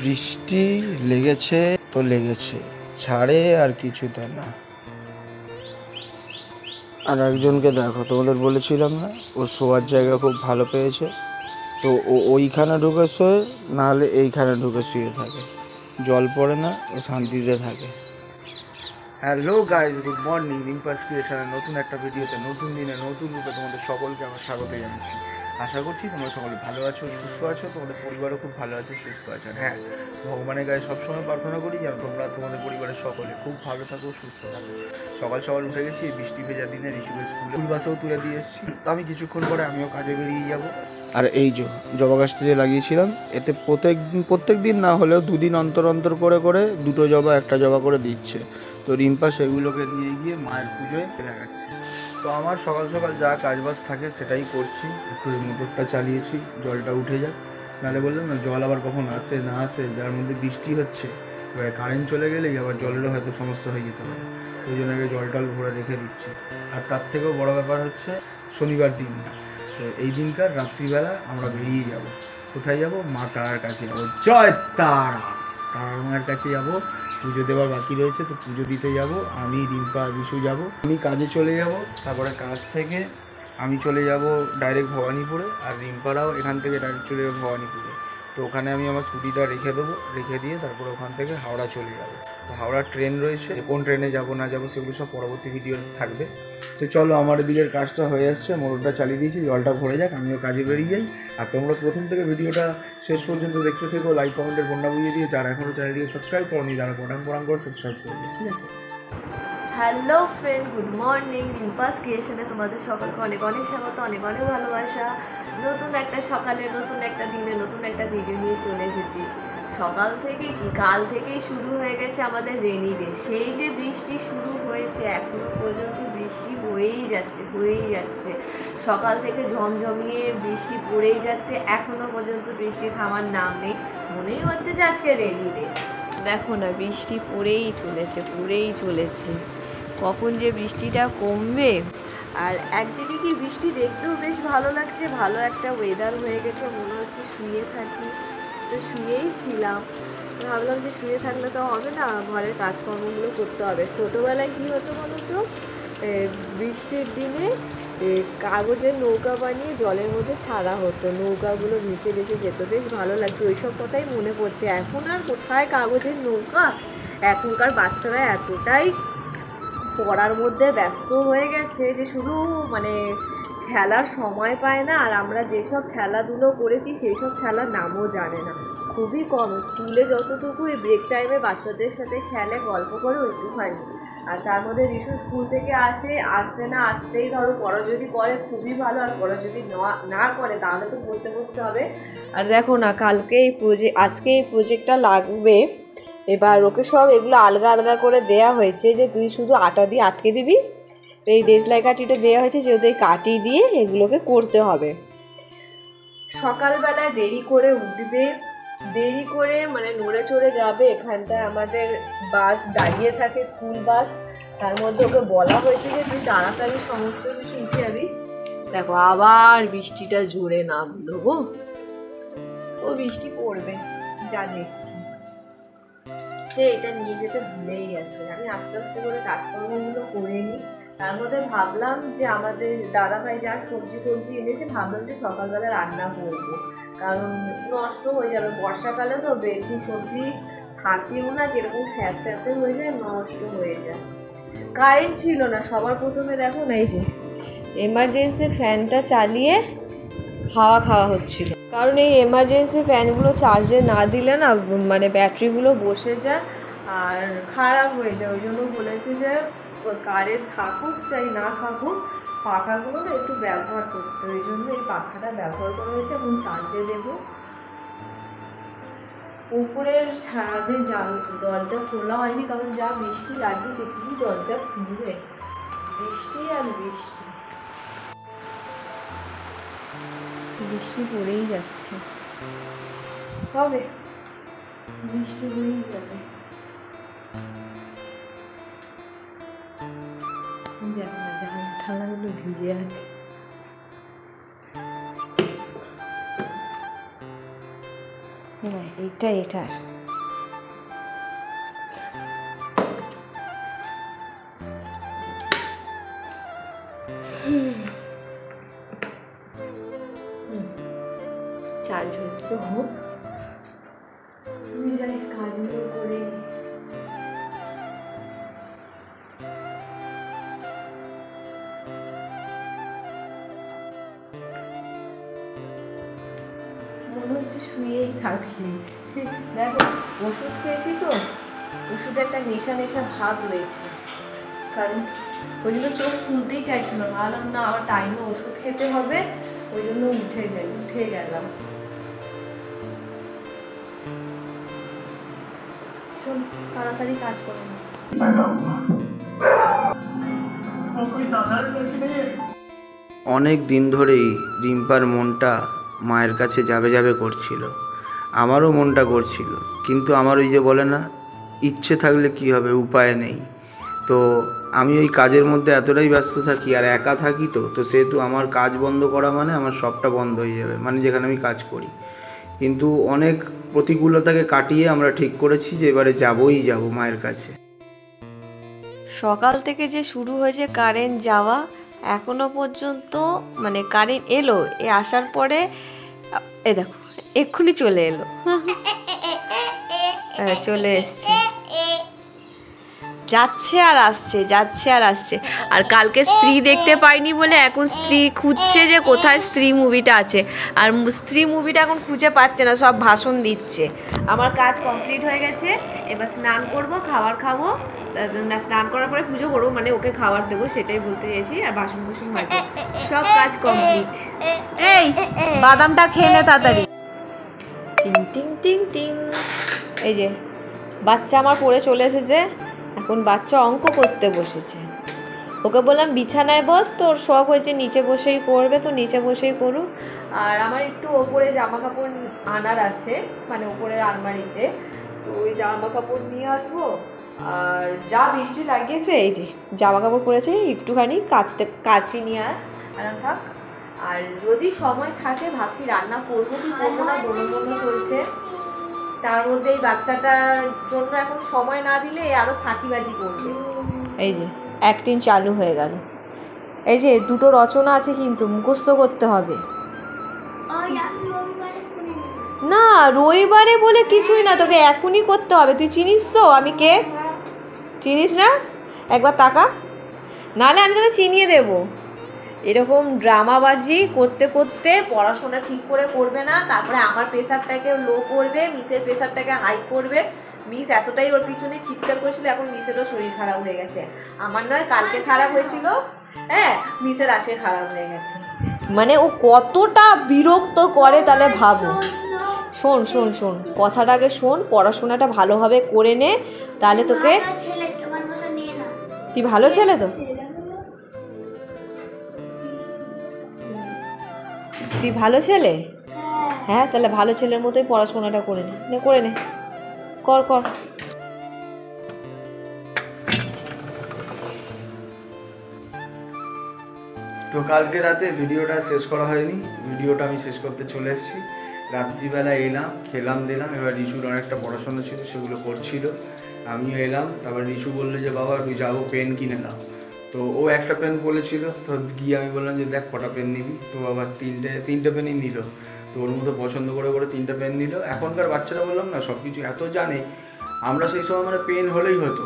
বৃষ্টি লেগেছে তো লেগেছে, ছাড়ে আর কিছুতে না। আর একজনকে দেখো, তোমাদের বলেছিলাম না ও শোয়ার জায়গা খুব ভালো পেয়েছে, তো ও ওইখানে ঢুকে শোয়, নাহলে এইখানে ঢুকে শুয়ে থাকে। জল পড়ে না, ও শান্তিতে থাকে। Hello guys, good morning. Rimpa's ক্রিয়েশনের নতুন একটা ভিডিওতে, নতুন দিনে, নতুন রূপে তোমাদের সকলকে আমার স্বাগত জানাচ্ছি। আশা করছি তোমরা সকলে ভালো আছো, সুস্থ আছো, তোমাদের পরিবারও খুব ভালো আছে, সুস্থ আছো। হ্যাঁ, ভগবানের কাছে সবসময় প্রার্থনা করি যেন তোমরা তোমাদের পরিবারের সকলে খুব ভালো থাকো, সুস্থ থাকো। সকাল সকাল উঠে গেছি, বৃষ্টি ভেজা দিনে ঋষিকে স্কুল বাসেও তুলে দিয়ে এসেছি। আমি কিছুক্ষণ পরে আমিও কাজে বেরিয়ে যাব। আর এই জবা গাছটা যে লাগিয়েছিলাম, এতে প্রত্যেক দিন না হলেও দুদিন অন্তর অন্তর করে দুটো জবা, একটা জবা করে দিচ্ছে। তো রিম্পা সেগুলোকে নিয়ে গিয়ে মায়ের পুজোয় লাগাচ্ছে। তো আমার সকাল সকাল যা কাজবাজ থাকে সেটাই করছি। একটু মোটরটা চালিয়েছি, জলটা উঠে যাক, নাহলে বললাম না জল আবার কখন আসে না আসে, যার মধ্যে বৃষ্টি হচ্ছে, এবার কারেন্ট চলে গেলেই আবার জলেরও হয়তো সমস্যা হয়ে যেতে পারে। ওই জন্য আগে জল টল ভরে রেখে দিচ্ছি। আর তার থেকেও বড় ব্যাপার হচ্ছে শনিবার দিনটা, তো এই দিনকার রাত্রিবেলা আমরা বেরিয়ে যাব। কোথায় যাব? মা তারার কাছে যাবো। জয় তারা, তারা মায়ের কাছে যাবো। পুজো দেওয়ার বাকি রয়েছে, তো পুজো দিতে যাব। আমি, রিম্পা, বিশু যাব। আমি কাজে চলে যাব, তারপরে কাজ থেকে আমি চলে যাব ডাইরেক্ট ভবানীপুরে, আর রিম্পারাও এখান থেকে ডাইরেক্ট চলে যাবো ভবানীপুরে। তো ওখানে আমি আমার স্কুটিটা রেখে দেবো, রেখে দিয়ে তারপরে ওখান থেকে হাওড়া চলে যাবো। তো হাওড়ার ট্রেন রয়েছে, কোন ট্রেনে যাব না যাব সেগুলো সব পরবর্তী ভিডিও থাকবে। তো চলো, আমার দিকের কাজটা হয়ে আসছে, মোটরটা চালিয়ে দিয়েছি, জলটা ভরে যাক, আমিও কাজে বেরিয়ে যাই। আর তোমরা প্রথম থেকে ভিডিওটা শেষ পর্যন্ত দেখতে থেকো, লাইক কমেন্টের বন্যা বুঝিয়ে দিয়ে, যারা এখনও চ্যানেলটিকে সাবস্ক্রাইব করনি তারা পটাং করে সাবস্ক্রাইব করবে, ঠিক আছে? Hello friend, good morning. Rimpa's ক্রিয়েশনে তোমাদের সকলকে অনেক অনেক স্বাগত, অনেক অনেক ভালোবাসা। নতুন একটা সকালে, নতুন একটা দিনে, নতুন একটা ভিডিও নিয়ে চলে এসেছি। সকাল থেকে কি কাল থেকেই শুরু হয়ে গেছে আমাদের রেনি ডে। সেই যে বৃষ্টি শুরু হয়েছে, এখনো পর্যন্ত বৃষ্টি হয়েই যাচ্ছে। সকাল থেকে ঝমঝমিয়ে বৃষ্টি পড়েই যাচ্ছে, এখনো পর্যন্ত বৃষ্টি থামার নাম নেই। মনেই হচ্ছে যে আজকে রেনি ডে। দেখো না, বৃষ্টি পড়েই চলেছে। কখন যে বৃষ্টিটা কমবে। আর একদিকে কি বৃষ্টি দেখতেও বেশ ভালো লাগছে, ভালো একটা ওয়েদার হয়ে গেছে, মনে হচ্ছে শুয়ে থাকি। তো শুয়েই ছিলাম, ভাবলাম যে শুয়ে থাকলে তো হবে না, ঘরের কাজকর্মগুলো করতে হবে। ছোটোবেলায় কী হতো বলো তো, বৃষ্টির দিনে কাগজের নৌকা বানিয়ে জলের মধ্যে ছাড়া হতো, নৌকাগুলো ভেসে ভেসে যেত, বেশ ভালো লাগছে। ওইসব কথাই মনে পড়ছে। এখন আর কোথায় কাগজের নৌকা, এখনকার বাচ্চারা এতটাই পড়ার মধ্যে ব্যস্ত হয়ে গেছে যে শুধু মানে খেলার সময় পায় না। আর আমরা যেসব খেলাধুলো করেছি সেই সব খেলার নামও জানে না, খুবই কম। স্কুলে যতটুকু এই ব্রেক টাইমে বাচ্চাদের সাথে খেলে, গল্প করে, ওইটুকু হয়নি। আর তার মধ্যে ঋষু স্কুল থেকে আসতেই ধরো পড়া যদি করে খুবই ভালো, আর পড়া যদি না করে তাহলে তো পড়তে বসতে হবে। আর দেখো না, আজকে এই প্রজেক্টটা লাগবে। এবার ওকে সব এগুলো আলগা আলগা করে দেয়া হয়েছে, যে তুই শুধু আটা দিয়ে আটকে দিবি। তো এই দেশলাই কাঠিটা দেওয়া হয়েছে, যেহেতু এই কাঠি দিয়ে এগুলোকে করতে হবে। সকালবেলায় দেরি করে উঠবে, দেরি করে মানে নড়ে চড়ে যাবে। এখানটায় আমাদের বাস দাঁড়িয়ে থাকে, স্কুল বাস। তার মধ্যে ওকে বলা হয়েছে যে তুই তাড়াতাড়ি সমস্ত কিছু উঠে যাবি। দেখো আবার বৃষ্টিটা জোরে নামলো গো। ও বৃষ্টি পড়বে যা দেখছি। সে এটা নিয়ে যেতে ভুলেই গেছে। আমি আস্তে আস্তে করে কাজকর্মগুলো করে নিই। তার মধ্যে ভাবলাম যে আমাদের দাদাভাই যা সবজি টবজি এনেছে, ভাবলাম যে সকালবেলা রান্না করবো, কারণ নষ্ট হয়ে যাবে। বর্ষাকালে তো বেশি সবজি থাকেও না, যেরকম স্যাঁতস্যাঁতে হয়ে যায়, নষ্ট হয়ে যায়। কারেন্ট ছিল না, সবার প্রথমে দেখো না এই যে এমার্জেন্সি ফ্যানটা চালিয়ে হাওয়া খাওয়া হচ্ছিল, কারণ এই এমার্জেন্সি ফ্যানগুলো চার্জে না দিলে না মানে ব্যাটারিগুলো বসে যায় আর খারাপ হয়ে যায়। ওই জন্য বলেছে যে কারেন্ট থাকুক চাই না থাকুক, পাখাগুলো না একটু ব্যবহার করতে, ওই জন্য এই পাখাটা ব্যবহার করা হয়েছে। এখন চার্জে দেবো। উপরের সারাদিন দরজা খোলা হয়নি, কারণ যা বৃষ্টি লাগিয়েছে, কি দরজা খুলবে, বৃষ্টি আর বৃষ্টি, বৃষ্টি পড়েই যাচ্ছে। হবে, বৃষ্টি হয়েই যাবে। দেখো না, জানলাগুলো ভিজে আছে। না, দিকটা এটার। চার্জ হচ্ছে হোক, আমি যাই কাজগুলো করে। মনে হচ্ছে শুয়েই থাকি। দেখো ওষুধ খেয়েছি তো, ওষুধে একটা নেশা নেশা ভাব রয়েছে, কারণ ওই জন্য চোখ খুলতেই চাইছিল না। ভাবলাম না আবার টাইমে ওষুধ খেতে হবে, ওই জন্য উঠে গেলাম। চল তাড়াতাড়ি কাজ করো। অনেক দিন ধরেই রিম্পার মনটা মায়ের কাছে যাবে যাবে করছিল, আমারও মনটা করছিল, কিন্তু আমার ওই যে বলে না, ইচ্ছে থাকলে কি হবে, উপায় নেই। তো আমি ওই কাজের মধ্যে এতটাই ব্যস্ত থাকি আর একা থাকি, তো সেহেতু আমার কাজ বন্ধ করা মানে আমার সবটা বন্ধ হয়ে যাবে, মানে যেখানে আমি কাজ করি। কিন্তু অনেক প্রতিকূলতাকে কাটিয়ে আমরা ঠিক করেছি যে এবারে যাব মায়ের কাছে। সকাল থেকে যে শুরু হয়েছে কারেন্ট যাওয়া, এখনো পর্যন্ত মানে কারেন্ট এলো, আসার পরে দেখো এক্ষুনি চলে এলো। চলে এসছে, যাচ্ছে আর আসছে। আর কালকে স্ত্রী দেখতে পাইনি বলে এখন স্ত্রী খুঁজছে যে কোথায় স্ত্রী মুভিটা আছে, আর স্ত্রী মুভিটা এখন খুঁজে পাচ্ছে না, সব ভাষণ দিচ্ছে। আমার কাজ কমপ্লিট হয়ে গেছে, এবার স্নান করব, খাবার খাবো, স্নান করার পরে পুজো করবো, মানে ওকে খাবার দেবো সেটাই বলতে চেয়েছি, আর বাসন কুসন মাজবো, সব কাজ কমপ্লিট। এই বাদামটা খেয়ে নে তাড়াতাড়ি। টিং টিং টিং টিং। এই যে বাচ্চা আমার পড়ে চলে এসেছে, এখন বাচ্চা অঙ্ক করতে বসেছে। ওকে বললাম বিছানায় বস, তোর শখ হয়েছে নিচে বসেই করবে, তো নিচে বসেই করুক। আর আমার একটু ওপরে জামা কাপড় আনার আছে, মানে ওপরের আলমারিতে, তো ওই জামা কাপড় নিয়ে আসবো। আর যা বৃষ্টি লাগিয়েছে, এই যে জামা কাপড় পরেছে, একটুখানি কাচি নিয়ে আর থাক। আর যদি সময় থাকে ভাবছি রান্না করবো কি করবো না, বনো চলছে। তার মধ্যে এই বাচ্চাটার জন্য এখন সময় না দিলে আরো ফাঁকিবাজি করবে। এই যে অ্যাক্টিং চালু হয়ে গেল। এই যে দুটো রচনা আছে কিন্তু মুখস্থ করতে হবে। না রবিবারে বলে কিছুই না, তোকে এখনই করতে হবে। তুই চিনিস তো আমি কে? চিনিস না? একবার তাকা, নাহলে আমি তোকে চিনিয়ে দেবো। এরকম ড্রামাবাজি করতে করতে পড়াশোনা ঠিক করে করবে না, তারপরে আমার প্রেশারটাকে লো করবে, মিসের প্রেশারটাকে হাই করবে। মিস এতটাই ওর পিছনে চিৎকার করেছিল, এখন মিসেরও শরীর খারাপ হয়ে গেছে। আমার নয়, কালকে খারাপ হয়েছিল, হ্যাঁ মিসের আজকে খারাপ হয়ে গেছে। মানে ও কতটা বিরক্ত করে তাহলে ভাবো। শোন শোন শোন, কথাটাকে শোন, পড়াশোনাটা ভালোভাবে করে নে, তাহলে তোকে। তুই ভালো ছেলে তো, তুই ভালো ছেলে, হ্যাঁ তাহলে ভালো ছেলের মতোই পড়াশোনাটা করে নে, করে নে, কর। তো কালকে রাতে ভিডিওটা শেষ করা হয়নি, ভিডিওটা আমি শেষ করতে চলে এসেছি। রাত্রিবেলা এলাম, খেলাম দিলাম, এবার রিচুর অনেকটা পড়াশোনা ছিল সেগুলো করছিল, আমিও এলাম। তারপর রিচু বললো যে বাবা তুই যাবো পেন কিনে নাও, তো ও একটা পেন বলেছিল, তো গিয়ে আমি বললাম যে দেখ কটা পেন নিবি, তো আবার তিনটে পেনই নিল। তো ওর মতো পছন্দ করে তিনটে পেন নিল। এখনকার বাচ্চারা বললাম না সব কিছু এত জানে, আমরা সেই সময় মানে পেন হলেই হতো,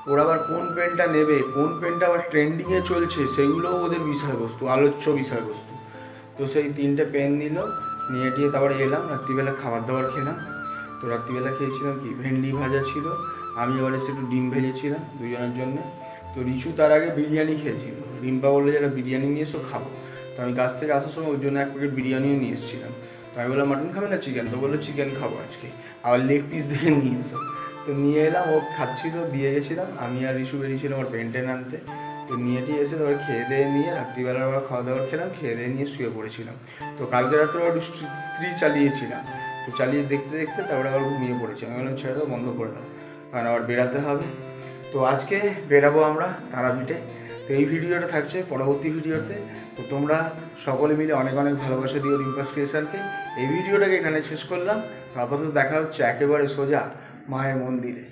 ওরা আবার কোন পেনটা নেবে, কোন পেনটা আবার ট্রেন্ডিংয়ে চলছে, সেগুলোও ওদের বিষয়বস্তু, আলোচ্য বিষয়বস্তু। তো সেই তিনটে পেন নিল, নিয়ে টিয়ে তারপরে এলাম, রাত্রিবেলা খাবার দাবার খেলাম। তো রাত্রিবেলা খেয়েছিলাম কি, ভেন্ডি ভাজা ছিল, আমি এবার এসে একটু ডিম ভেজেছিলাম দুজনের জন্য। তো রিচু তার আগে বিরিয়ানি খেয়েছিল, রিম্পা বললো যে একটা বিরিয়ানি নিয়ে এসো খাবো। তো আমি কাছ থেকে আসার সময় ওর জন্য এক প্যাকেট বিরিয়ানিও নিয়ে এসেছিলাম। তো আমি বললাম মাটন খাবে না চিকেন, তো বললো চিকেন খাবো আজকে, আবার লেগ পিস দেখে নিয়ে এসো। তো নিয়ে এলাম, ও খাচ্ছিল, দিয়ে গেছিলাম। আমি আর রিচু বেরিয়েছিলাম আমার পেন টেন আনতে। তো নিয়ে টিয়ে এসে তারপর খেয়ে দিয়ে নিয়ে রাত্রিবেলা আবার খাওয়া দাওয়া খেলাম, খেয়ে দিয়ে নিয়ে শুয়ে পড়েছিলাম। তো কালকে রাত্রে আবার স্ত্রী চালিয়েছিলাম, তো চালিয়ে দেখতে দেখতে তারপরে আবার ঘুমিয়ে পড়েছি। আমি বললাম ছেড়ে দাও, বন্ধ করে দাও, কারণ আবার বেরাতে হবে। তো আজকে বেরাবো আমরা তারাপীঠে। তো এই ভিডিওটা থাকছে পরবর্তী ভিডিওতে, তো তোমরা সকলে মিলে অনেক অনেক ভালোবাসা দিও রিম্পাস ক্রিয়েশনকে। এই ভিডিওটাকে এখানে শেষ করলাম। তারপর তো দেখা হচ্ছে একেবারে সোজা মায়ের মন্দিরে।